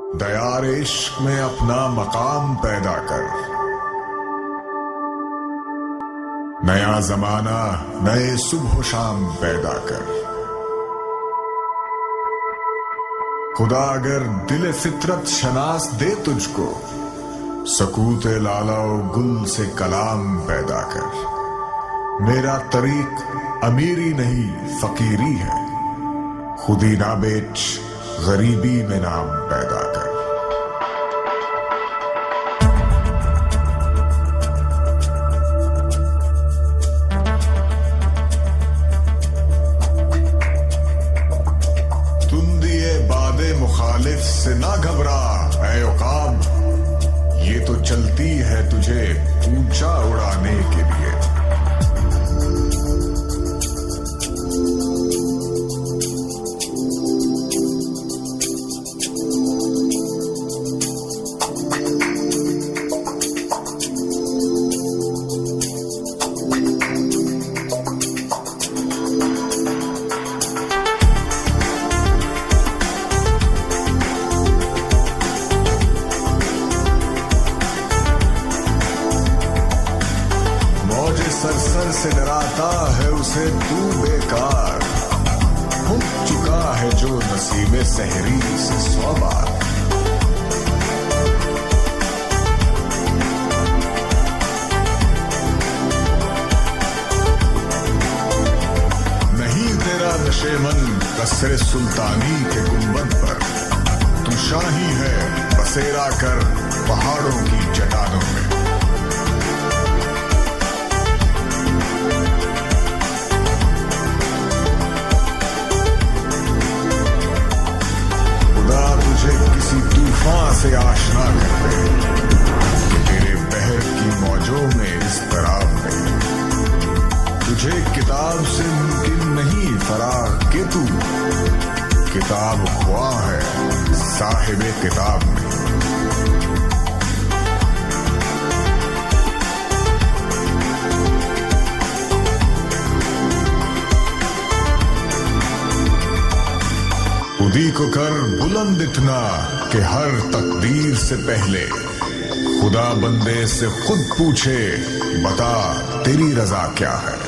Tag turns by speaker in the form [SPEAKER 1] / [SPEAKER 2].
[SPEAKER 1] दयार इश्क में अपना मकाम पैदा कर। नया जमाना नए सुबह शाम पैदा कर। खुदा अगर दिल फितरत शनास दे तुझको, सकूत लाला गुल से कलाम पैदा कर। मेरा तरीक अमीरी नहीं फकीरी है, खुदी ना बेच गरीबी में नाम पैदा कर। तुम दिए बादे मुखालिफ से ना घबरा ऐ उकाब, ये तो चलती है तुझे ऊंचा उड़ाने के लिए। सर से डराता है उसे तू बेकार, हो चुका है जो नसीबे सहरी से 100 बार। नहीं तेरा नशेमन कसरे सुल्तानी के गुंबद पर, तू शाही है बसेरा कर पहाड़ों की चट्टानों में। किसी तूफान से आशना कर दे कि तेरे बहर की मौजों में इस तरह नहीं। तुझे किताब से मुमकिन नहीं फराग के तू किताब ख्वा है साहिबे किताब में। खुदी को कर बुलंद इतना कि हर तकदीर से पहले खुदा बंदे से खुद पूछे, बता तेरी रजा क्या है।